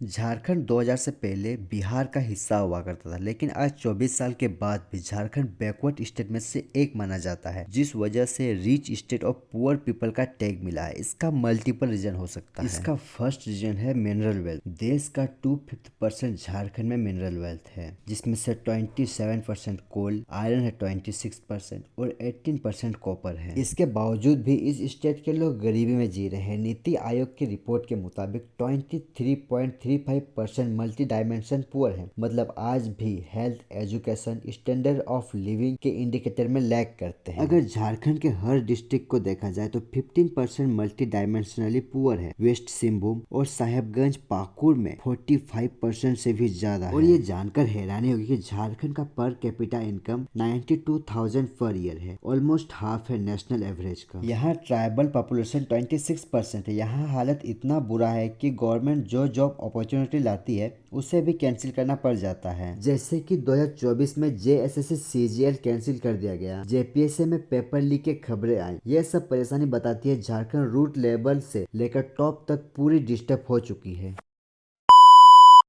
झारखंड 2000 से पहले बिहार का हिस्सा हुआ करता था, लेकिन आज 24 साल के बाद भी झारखंड बैकवर्ड स्टेट में से एक माना जाता है, जिस वजह से रिच स्टेट और पुअर पीपल का टैग मिला है। इसका मल्टीपल रीजन हो सकता है। इसका फर्स्ट रीजन है मिनरल वेल्थ। देश का 2/5% झारखंड में मिनरल वेल्थ है, जिसमें से 27% कोल, आयरन है 26% और 18% कॉपर है। इसके बावजूद भी इस स्टेट के लोग गरीबी में जी रहे हैं। नीति आयोग की रिपोर्ट के मुताबिक 23.35% मल्टी डायमेंशन पुअर है, मतलब आज भी health, education, standard of living के इंडिकेटर में लैग करते हैं। अगर झारखंड के हर डिस्ट्रिक्ट को देखा जाए तो 15% मल्टी डायमेंशनली पुअर है। वेस्ट सिंहभूम और साहेबगंज पाकुड़ में 45% से भी ज्यादा है। और ये जानकर हैरानी होगी कि झारखंड का per capita income 92,000 per year है, ऑलमोस्ट हाफ है नेशनल एवरेज का। यहाँ ट्राइबल पॉपुलेशन 26% है। यहाँ हालत इतना बुरा है कि गवर्नमेंट जो जॉब अपॉर्चुनिटी लाती है उसे भी कैंसिल करना पड़ जाता है। जैसे कि 2024 में JSSC CGL कैंसिल कर दिया गया, JPSC में पेपर लीक के खबरें आई। ये सब परेशानी बताती है झारखंड रूट लेवल से लेकर टॉप तक पूरी डिस्टर्ब हो चुकी है।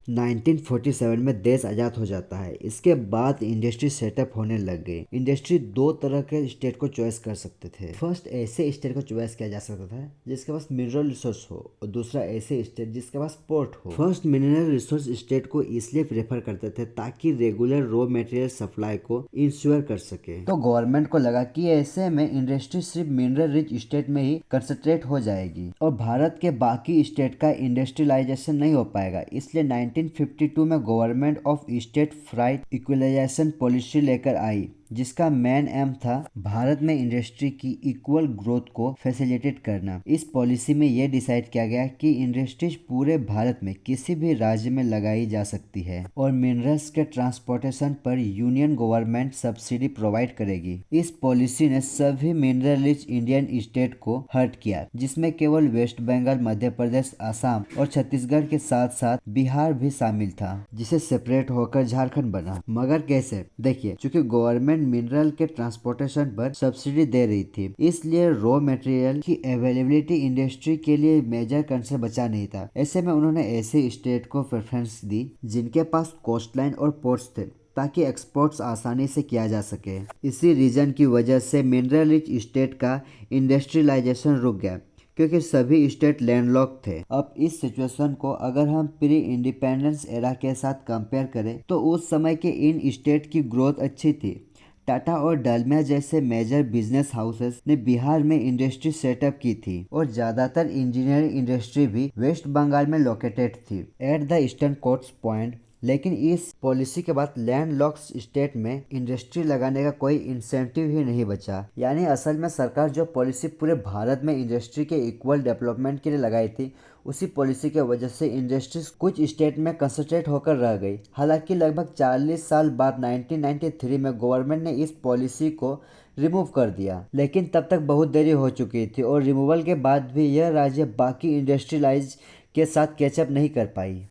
1947 में देश आजाद हो जाता है। इसके बाद इंडस्ट्री सेटअप होने लग गई। इंडस्ट्री दो तरह के स्टेट को चॉइस कर सकते थे। फर्स्ट ऐसे स्टेट को चॉइस किया जा सकता था जिसके पास मिनरल रिसोर्स हो, और दूसरा ऐसे स्टेट जिसके पास पोर्ट हो। फर्स्ट मिनरल रिसोर्स स्टेट को इसलिए प्रेफर करते थे ताकि रेगुलर रॉ मटेरियल सप्लाई को इंश्योर कर सके। तो गवर्नमेंट को लगा कि ऐसे में इंडस्ट्री सिर्फ मिनरल रिच स्टेट में ही कंसंट्रेट हो जाएगी और भारत के बाकी स्टेट का इंडस्ट्रियलाइजेशन नहीं हो पाएगा। इसलिए 1952 में government of state freight equalisation policy लेकर आई, जिसका मेन एम था भारत में इंडस्ट्री की इक्वल ग्रोथ को फैसिलिटेट करना। इस पॉलिसी में यह डिसाइड किया गया कि इंडस्ट्रीज पूरे भारत में किसी भी राज्य में लगाई जा सकती है और मिनरल्स के ट्रांसपोर्टेशन पर यूनियन गवर्नमेंट सब्सिडी प्रोवाइड करेगी। इस पॉलिसी ने सभी मिनरल रिच इंडियन स्टेट को हर्ट किया, जिसमें केवल वेस्ट बंगाल, मध्य प्रदेश, असम और छत्तीसगढ़ के साथ साथ बिहार भी शामिल था, जिसे सेपरेट होकर झारखंड बना। मगर कैसे? देखिए, चूंकि गवर्नमेंट मिनरल के ट्रांसपोर्टेशन पर सब्सिडी दे रही थी, इसलिए रॉ मटेरियल की अवेलेबिलिटी इंडस्ट्री के लिए मेजर कंसर्न बचा नहीं था। ऐसे में उन्होंने ऐसे स्टेट को प्रेफरेंस दी जिनके पास कोस्टलाइन और पोर्ट्स थे, ताकि एक्सपोर्ट्स आसानी से किया जा सके। इसी रीजन की वजह से मिनरल रिच स्टेट का इंडस्ट्रियलाइजेशन रुक गया, क्योंकि सभी स्टेट लैंडलॉक थे। अब इस सिचुएशन को अगर हम प्री इंडिपेंडेंस एरा के साथ कंपेयर करें तो उस समय के इन स्टेट की ग्रोथ अच्छी थी। टाटा और डालमिया जैसे मेजर बिजनेस हाउसेस ने बिहार में इंडस्ट्री सेटअप की थी और ज्यादातर इंजीनियरिंग इंडस्ट्री भी वेस्ट बंगाल में लोकेटेड थी at the eastern coast point. लेकिन इस पॉलिसी के बाद लैंडलॉक्ड स्टेट में इंडस्ट्री लगाने का कोई इंसेंटिव ही नहीं बचा। यानी असल में सरकार जो पॉलिसी पूरे भारत में इंडस्ट्री के इक्वल डेवलपमेंट के लिए लगाई थी, उसी पॉलिसी के वजह से इंडस्ट्रीज कुछ स्टेट में कंसंट्रेट होकर रह गई। हालांकि लगभग 40 साल बाद 1993 में गवर्नमेंट ने इस पॉलिसी को रिमूव कर दिया, लेकिन तब तक बहुत देरी हो चुकी थी और रिमूवल के बाद भी यह राज्य बाकी इंडस्ट्रियलाइज के साथ कैचअप नहीं कर पाई।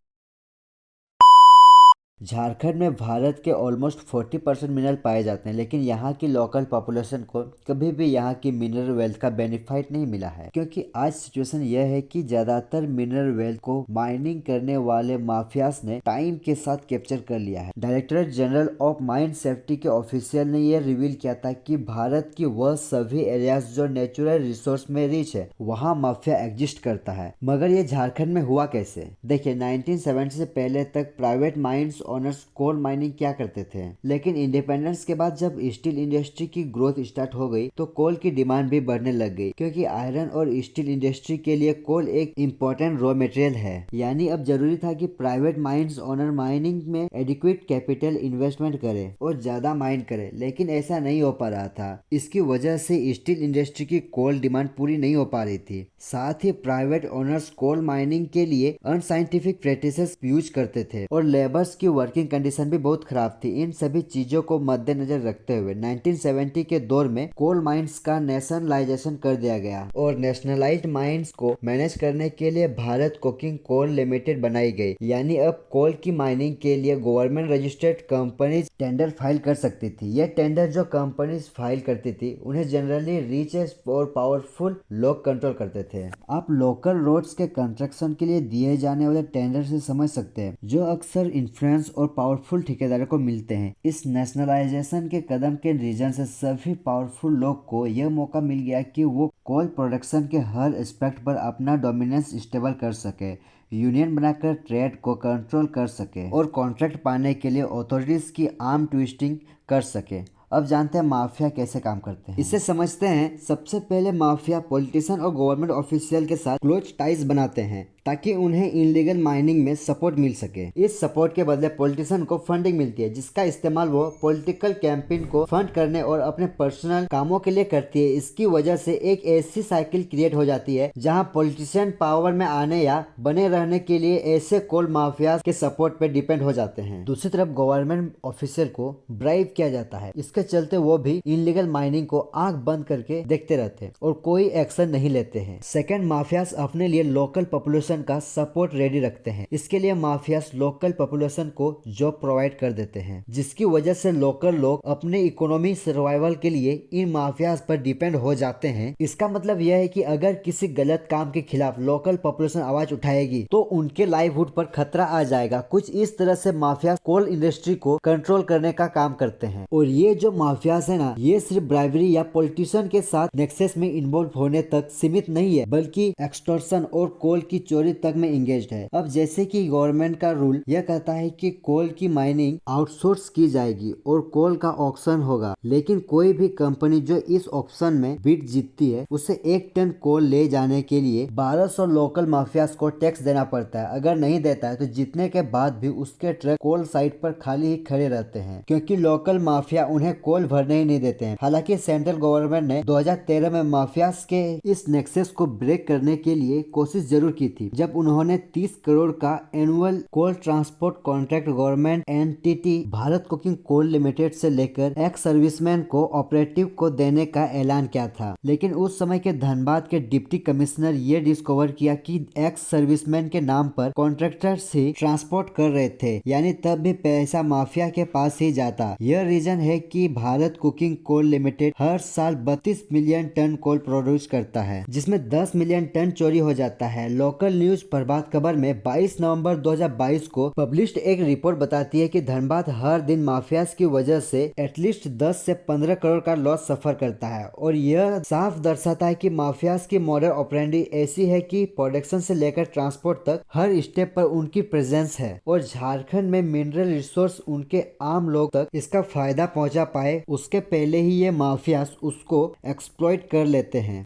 झारखंड में भारत के ऑलमोस्ट 40% मिनरल पाए जाते हैं, लेकिन यहाँ की लोकल पॉपुलेशन को कभी भी यहाँ की मिनरल वेल्थ का बेनिफिट नहीं मिला है, क्योंकि आज सिचुएशन यह है कि ज्यादातर मिनरल वेल्थ को माइनिंग करने वाले माफियाज ने टाइम के साथ कैप्चर कर लिया है। Directorate general of mine safety के ऑफिशियल ने यह रिवील किया था कि भारत की वह सभी एरियाज जो नेचुरल रिसोर्स में रिच है, वहाँ माफिया एग्जिस्ट करता है। मगर ये झारखंड में हुआ कैसे? देखिए, 1970 से पहले तक private mines owners coal mining क्या करते थे, लेकिन इंडिपेंडेंस के बाद जब स्टील इंडस्ट्री की ग्रोथ स्टार्ट हो गई तो कोल की डिमांड भी बढ़ने लग गई, क्योंकि आयरन और स्टील इंडस्ट्री के लिए कोल एक इम्पोर्टेंट रॉ मटेरियल है। यानी अब जरूरी था कि प्राइवेट माइंस ओनर माइनिंग में एडिक्वेट कैपिटल इन्वेस्टमेंट करे और ज्यादा माइन करे, लेकिन ऐसा नहीं हो पा रहा था। इसकी वजह से स्टील इंडस्ट्री की कोल डिमांड पूरी नहीं हो पा रही थी। साथ ही प्राइवेट ओनर्स कोल माइनिंग के लिए अनसाइंटिफिक प्रैक्टिसेस यूज करते थे और लेबर्स की वर्किंग कंडीशन भी बहुत खराब थी। इन सभी चीजों को मद्देनजर रखते हुए 1970 के दौर में कोल माइंस का नेशनलाइजेशन कर दिया गया और नेशनलाइज्ड माइंस को मैनेज करने के लिए भारत कोकिंग कोल लिमिटेड बनाई गई। यानी अब कोल की माइनिंग के लिए government registered companies tender file कर सकती थी। यह टेंडर जो कंपनीज फाइल करती थी उन्हें जनरली रिच और पावरफुल लोग कंट्रोल करते थे। आप लोकल रोड्स के कंस्ट्रक्शन के लिए दिए जाने वाले टेंडर से समझ सकते हैं, जो अक्सर इन्फ्लुएंस और पावरफुल ठेकेदारों को मिलते हैं। इस नेशनलाइजेशन के कदम के रीजन से सभी पावरफुल लोग को यह मौका मिल गया कि वो कोल प्रोडक्शन के हर एस्पेक्ट पर अपना डोमिनेंस स्टेबल कर सके, यूनियन बनाकर ट्रेड को कंट्रोल कर सके और कॉन्ट्रैक्ट पाने के लिए अथॉरिटीज की आर्म ट्विस्टिंग कर सके। अब जानते हैं माफिया कैसे काम करते हैं। इसे समझते हैं। सबसे पहले माफिया पॉलिटिशियन और गवर्नमेंट ऑफिशियल के साथ क्लोज टाइज बनाते हैं ताकि उन्हें इनलीगल माइनिंग में सपोर्ट मिल सके। इस सपोर्ट के बदले पॉलिटिशियन को फंडिंग मिलती है, जिसका इस्तेमाल वो पॉलिटिकल कैंपेन को फंड करने और अपने पर्सनल कामों के लिए करती है। इसकी वजह से एक ऐसी साइकिल क्रिएट हो जाती है जहां पॉलिटिशियन पावर में आने या बने रहने के लिए ऐसे कोल माफिया के सपोर्ट पे डिपेंड हो जाते हैं। दूसरी तरफ गवर्नमेंट ऑफिसर को ब्राइब किया जाता है। इसके चलते वो भी इनलीगल माइनिंग को आंख बंद करके देखते रहते हैं और कोई एक्शन नहीं लेते हैं। सेकेंड, माफियाज अपने लिए लोकल पॉपुलेशन का सपोर्ट रेडी रखते हैं। इसके लिए माफियाज लोकल पॉपुलेशन को जॉब प्रोवाइड कर देते हैं, जिसकी वजह से लोकल लोग अपने इकोनॉमी सर्वाइवल के लिए इन माफियाज पर डिपेंड हो जाते हैं। इसका मतलब यह है कि अगर किसी गलत काम के खिलाफ लोकल पॉपुलेशन आवाज उठाएगी तो उनके लाइवहुड पर खतरा आ जाएगा। कुछ इस तरह से माफिया कोल इंडस्ट्री को कंट्रोल करने का काम करते हैं। और ये जो माफियाज है ना, ये सिर्फ ब्राइवरी या पॉलिटिशियन के साथ नेक्सस में इन्वॉल्व होने तक सीमित नहीं है, बल्कि एक्सटॉर्शन और कोल की चोरी तक में इंगेज्ड है। अब जैसे कि गवर्नमेंट का रूल यह कहता है कि कोल की माइनिंग आउटसोर्स की जाएगी और कोल का ऑक्शन होगा, लेकिन कोई भी कंपनी जो इस ऑक्शन में बिड जीतती है उसे 1 टन कोल ले जाने के लिए 1200 लोकल माफियाज को टैक्स देना पड़ता है। अगर नहीं देता है तो जीतने के बाद भी उसके ट्रक कोल साइट पर खाली ही खड़े रहते हैं, क्योंकि लोकल माफिया उन्हें कोल भरने ही नहीं देते हैं। हालांकि सेंट्रल गवर्नमेंट ने 2013 में माफियाज के इस नेक्सस को ब्रेक करने के लिए कोशिश जरूर की थी, जब उन्होंने 30 करोड़ का annual coal transport contract government entity Bharat coking coal limited से लेकर एक्स सर्विसमैन को ऑपरेटिव को देने का ऐलान किया था। लेकिन उस समय के धनबाद के डिप्टी कमिश्नर ये डिस्कवर किया कि एक्स सर्विसमैन के नाम पर कॉन्ट्रैक्टर्स ही ट्रांसपोर्ट कर रहे थे, यानी तब भी पैसा माफिया के पास ही जाता। यह रीजन है कि भारत कुकिंग कोल लिमिटेड हर साल 32 मिलियन टन कोल प्रोड्यूस करता है, जिसमें 10 मिलियन टन चोरी हो जाता है। लोकल न्यूज प्रभात खबर में 22 नवंबर 2022 को पब्लिश्ड एक रिपोर्ट बताती है कि धनबाद हर दिन माफियाज की वजह से एटलीस्ट 10 से 15 करोड़ का लॉस सफर करता है। और यह साफ दर्शाता है कि माफियाज की मॉडल ऑपरेंडी ऐसी है कि प्रोडक्शन से लेकर ट्रांसपोर्ट तक हर स्टेप पर उनकी प्रेजेंस है और झारखंड में मिनरल रिसोर्स उनके आम लोग तक इसका फायदा पहुंचा पाए उसके पहले ही ये माफियाज उसको एक्सप्लॉइट कर लेते हैं।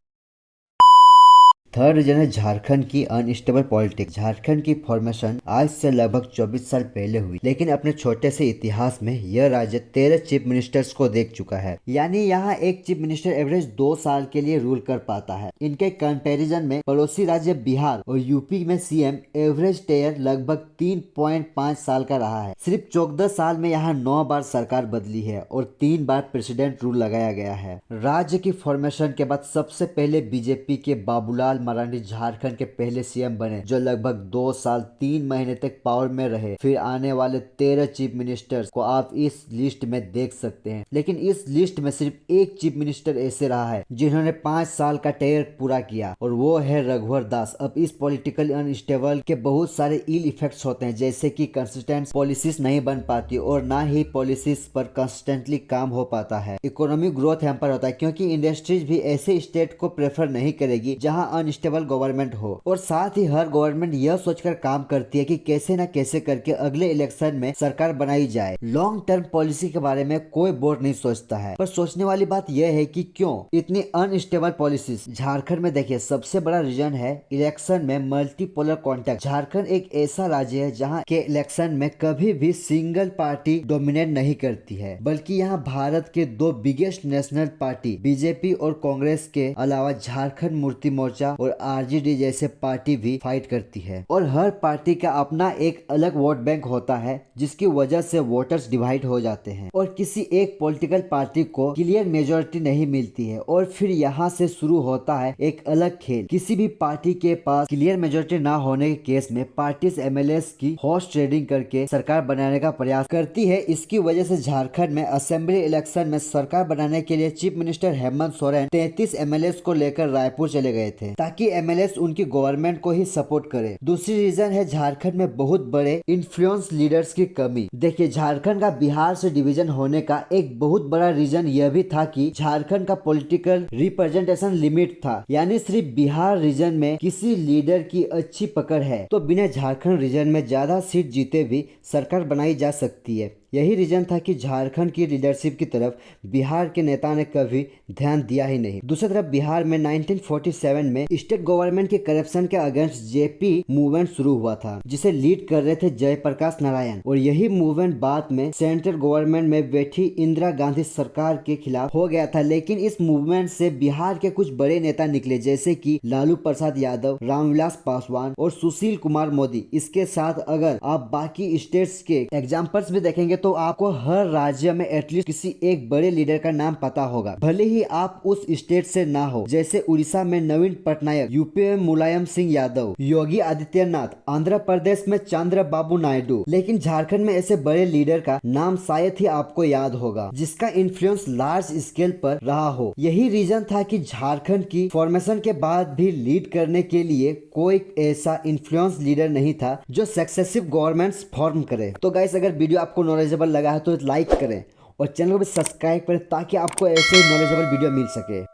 थर्ड रीजन है झारखंड की अनस्टेबल पॉलिटिक्स। झारखंड की फॉर्मेशन आज से लगभग 24 साल पहले हुई, लेकिन अपने छोटे से इतिहास में यह राज्य 13 चीफ मिनिस्टर्स को देख चुका है। यानी यहाँ एक चीफ मिनिस्टर एवरेज 2 साल के लिए रूल कर पाता है। इनके कंपैरिजन में पड़ोसी राज्य बिहार और यूपी में सीएम एवरेज टेयर लगभग 3.5 साल का रहा है। सिर्फ 14 साल में यहाँ 9 बार सरकार बदली है और 3 बार प्रेसिडेंट रूल लगाया गया है। राज्य की फॉर्मेशन के बाद सबसे पहले बीजेपी के बाबूलाल मरांडी झारखंड के पहले सीएम बने, जो लगभग 2 साल 3 महीने तक पावर में रहे। फिर आने वाले 13 चीफ मिनिस्टर्स को आप इस लिस्ट में देख सकते हैं, लेकिन इस लिस्ट में सिर्फ एक चीफ मिनिस्टर ऐसे रहा है जिन्होंने 5 साल का टेयर पूरा किया, और वो है रघुवर दास। अब इस पॉलिटिकल अनस्टेबल के बहुत सारे इल इफेक्ट्स होते हैं, जैसे कि कंसिस्टेंट पॉलिसीज नहीं बन पाती और ना ही पॉलिसीज पर कंसिस्टेंटली काम हो पाता है। इकोनॉमिक ग्रोथ हैम्पर होता है, क्योंकि इंडस्ट्रीज भी ऐसे स्टेट को प्रेफर नहीं करेगी जहां अनस्टेबल गवर्नमेंट हो। और साथ ही हर गवर्नमेंट यह सोचकर काम करती है कि कैसे ना कैसे करके अगले इलेक्शन में सरकार बनाई जाए। लॉन्ग टर्म पॉलिसी के बारे में कोई बोर्ड नहीं सोचता है, पर सोचने वाली बात यह है कि क्यों इतनी अनस्टेबल पॉलिसीज। झारखंड में देखिए, सबसे बड़ा रीजन है इलेक्शन में मल्टीपोलर कॉन्टेक्ट। झारखंड एक ऐसा राज्य है जहाँ के इलेक्शन में कभी भी सिंगल पार्टी डोमिनेट नहीं करती है, बल्कि यहाँ भारत के 2 बिगेस्ट नेशनल पार्टी बीजेपी और कांग्रेस के अलावा झारखंड मुक्ति मोर्चा और आरजेडी जैसे पार्टी भी फाइट करती है और हर पार्टी का अपना एक अलग वोट बैंक होता है, जिसकी वजह से वोटर्स डिवाइड हो जाते हैं और किसी एक पॉलिटिकल पार्टी को क्लियर मेजोरिटी नहीं मिलती है और फिर यहाँ से शुरू होता है एक अलग खेल। किसी भी पार्टी के पास क्लियर मेजोरिटी ना होने के केस में पार्टीज एमएलएस की हॉर्स ट्रेडिंग करके सरकार बनाने का प्रयास करती है। इसकी वजह से झारखंड में असेंबली इलेक्शन में सरकार बनाने के लिए chief minister Hemant Soren 33 MLAs को लेकर रायपुर चले गए थे ताकि एमएलएस उनकी गवर्नमेंट को ही सपोर्ट करे। दूसरी रीजन है झारखंड में बहुत बड़े इन्फ्लुएंस लीडर्स की कमी। देखिए, झारखंड का बिहार से डिवीजन होने का एक बहुत बड़ा रीजन यह भी था कि झारखंड का पॉलिटिकल रिप्रेजेंटेशन लिमिट था, यानी सिर्फ बिहार रीजन में किसी लीडर की अच्छी पकड़ है तो बिना झारखंड रीजन में ज्यादा सीट जीते भी सरकार बनाई जा सकती है। यही रीजन था कि झारखंड की लीडरशिप की तरफ बिहार के नेता ने कभी ध्यान दिया ही नहीं। दूसरी तरफ बिहार में 1947 में स्टेट गवर्नमेंट के करप्शन के अगेंस्ट जेपी मूवमेंट शुरू हुआ था, जिसे लीड कर रहे थे जयप्रकाश नारायण और यही मूवमेंट बाद में सेंट्रल गवर्नमेंट में बैठी इंदिरा गांधी सरकार के खिलाफ हो गया था। लेकिन इस मूवमेंट से बिहार के कुछ बड़े नेता निकले, जैसे कि लालू प्रसाद यादव, रामविलास पासवान और सुशील कुमार मोदी। इसके साथ अगर आप बाकी स्टेट्स के एग्जाम्पल्स भी देखेंगे तो आपको हर राज्य में एटलीस्ट किसी एक बड़े लीडर का नाम पता होगा, भले ही आप उस स्टेट से ना हो। जैसे उड़ीसा में नवीन पटनायक, यूपी में मुलायम सिंह यादव, योगी आदित्यनाथ, आंध्र प्रदेश में चंद्रबाबू नायडू। लेकिन झारखंड में ऐसे बड़े लीडर का नाम शायद ही आपको याद होगा जिसका इन्फ्लुएंस लार्ज स्केल पर रहा हो। यही रीजन था कि झारखंड की फॉर्मेशन के बाद भी लीड करने के लिए कोई ऐसा इन्फ्लुएंस लीडर नहीं था जो सक्सेसिव गवर्नमेंट्स फॉर्म करे। तो गाइस, अगर वीडियो आपको नॉलेजेबल लगा है तो लाइक करें और चैनल को भी सब्सक्राइब करें ताकि आपको ऐसे नॉलेजेबल वीडियो मिल सके।